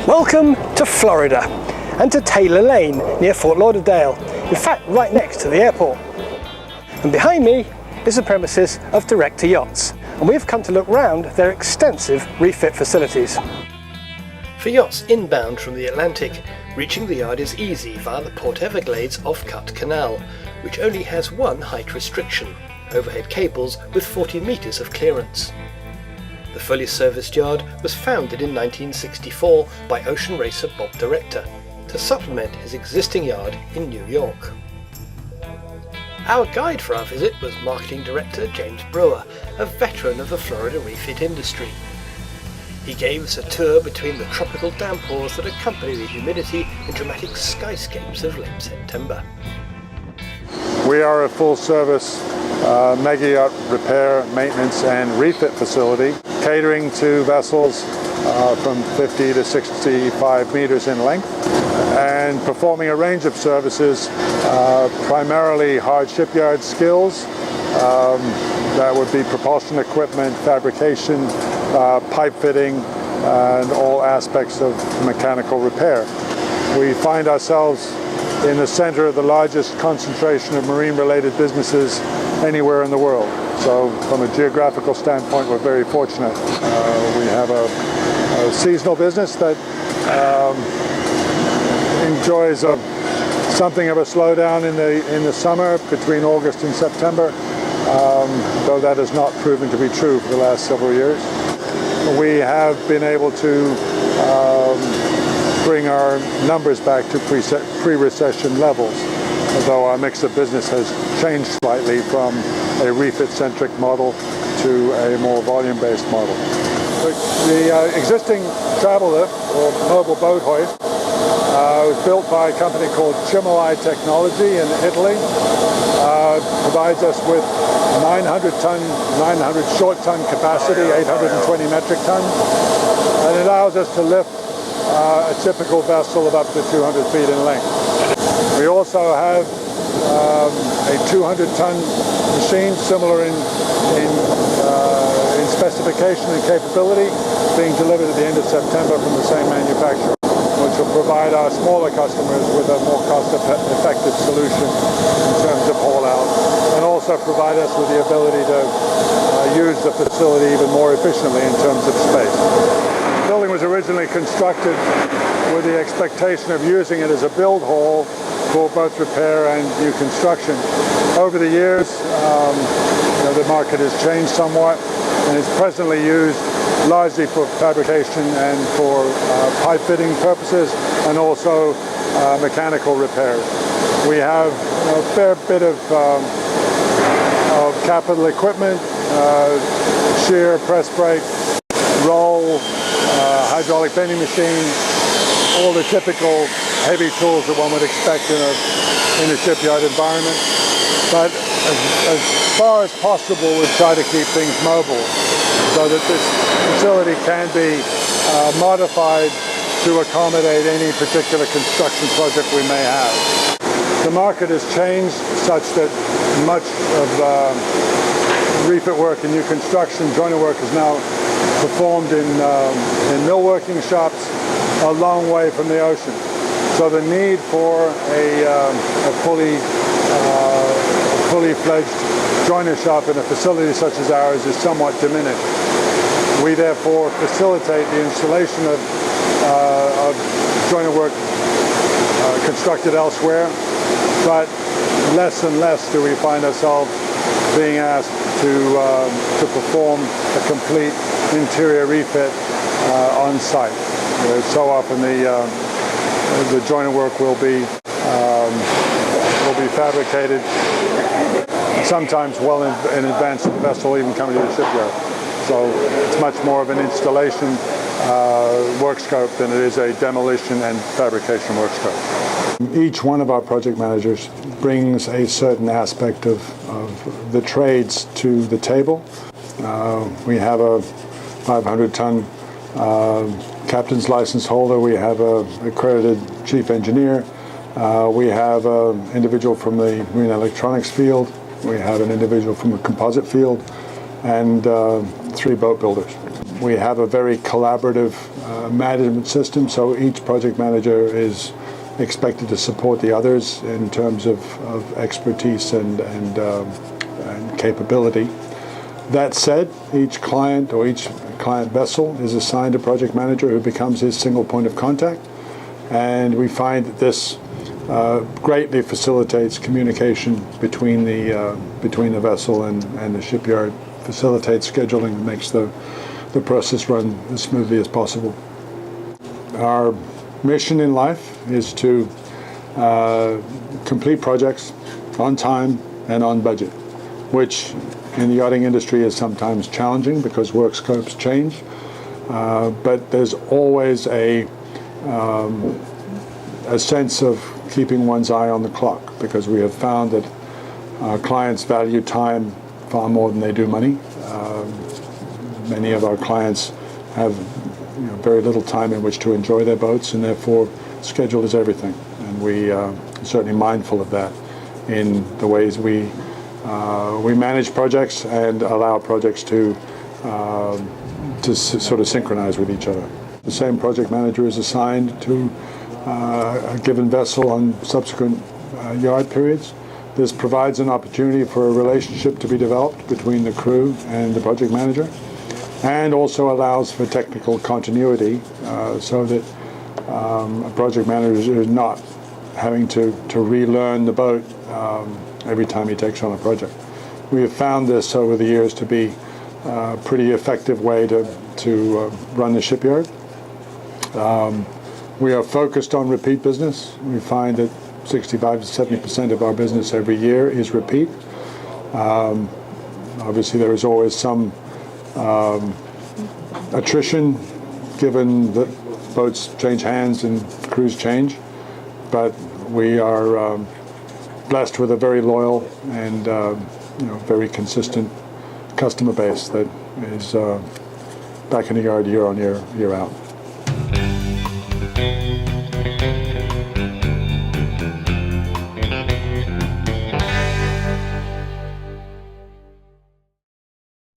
Welcome to Florida and to Taylor Lane near Fort Lauderdale, in fact right next to the airport. And behind me is the premises of Derecktor Yachts, and we've come to look round their extensive refit facilities. For yachts inbound from the Atlantic, reaching the yard is easy via the Port Everglades Off-Cut Canal, which only has one height restriction: overhead cables with 40 metres of clearance. The fully serviced yard was founded in 1964 by ocean racer Bob Derecktor to supplement his existing yard in New York. Our guide for our visit was Marketing Director James Brewer, a veteran of the Florida refit industry. He gave us a tour between the tropical downpours that accompany the humidity and dramatic skyscapes of late September. We are a full-service mega yacht repair, maintenance and refit facility, catering to vessels from 50 to 65 meters in length, and performing a range of services, primarily hard shipyard skills. That would be propulsion equipment, fabrication, pipe fitting, and all aspects of mechanical repair. We find ourselves in the center of the largest concentration of marine-related businesses anywhere in the world. So from a geographical standpoint, we're very fortunate. We have a seasonal business that enjoys something of a slowdown in the summer between August and September, though that has not proven to be true for the last several years. We have been able to bring our numbers back to pre-recession levels, although our mix of business has changed slightly from a refit-centric model to a more volume-based model. The existing travel lift, or mobile boat hoist, was built by a company called Chimolai Technology in Italy. Provides us with 900 short ton capacity, 820 metric tons, and it allows us to lift a typical vessel of up to 200 feet in length. We also have a 200-ton machine, similar in specification and capability, being delivered at the end of September from the same manufacturer, which will provide our smaller customers with a more cost-effective solution in terms of haul-out, and also provide us with the ability to use the facility even more efficiently in terms of space. The building was originally constructed with the expectation of using it as a build hall for both repair and new construction. Over the years, the market has changed somewhat, and is presently used largely for fabrication and for pipe fitting purposes, and also mechanical repairs. We have a fair bit of capital equipment, shear, press brake, roll, hydraulic bending machine, all the typical heavy tools that one would expect in a shipyard environment. But as far as possible, we try to keep things mobile so that this facility can be modified to accommodate any particular construction project we may have. The market has changed such that much of refit work and new construction, joiner work, is now performed in millworking shops a long way from the ocean. So the need for a fully fledged joiner shop in a facility such as ours is somewhat diminished. We therefore facilitate the installation of joiner work constructed elsewhere, but less and less do we find ourselves being asked to perform a complete interior refit on site. So often the joiner work will be fabricated sometimes well in advance of the vessel even coming to the shipyard. So it's much more of an installation work scope than it is a demolition and fabrication work scope. Each one of our project managers brings a certain aspect of the trades to the table. We have a 500-ton captain's license holder. We have an accredited chief engineer. We have an individual from the marine electronics field. We have an individual from the composite field, and 3 boat builders. We have a very collaborative management system, so each project manager is expected to support the others in terms of expertise and capability. That said, each client or each client vessel is assigned a project manager who becomes his single point of contact, and we find that this greatly facilitates communication between the vessel and the shipyard, facilitates scheduling, and makes the process run as smoothly as possible. Our mission in life is to complete projects on time and on budget, which in the yachting industry is sometimes challenging because work scopes change, but there's always a sense of keeping one's eye on the clock, because we have found that our clients value time far more than they do money. Many of our clients have very little time in which to enjoy their boats, and therefore schedule is everything, and we are certainly mindful of that in the ways we manage projects and allow projects to sort of synchronize with each other. The same project manager is assigned to a given vessel on subsequent yard periods. This provides an opportunity for a relationship to be developed between the crew and the project manager, and also allows for technical continuity so that a project manager is not having to relearn the boat every time he takes on a project. We have found this over the years to be a pretty effective way to run the shipyard. We are focused on repeat business. We find that 65 to 70% of our business every year is repeat. Obviously there is always some attrition given that boats change hands and crews change, but we are blessed with a very loyal and very consistent customer base that is back in the yard year on year, year out.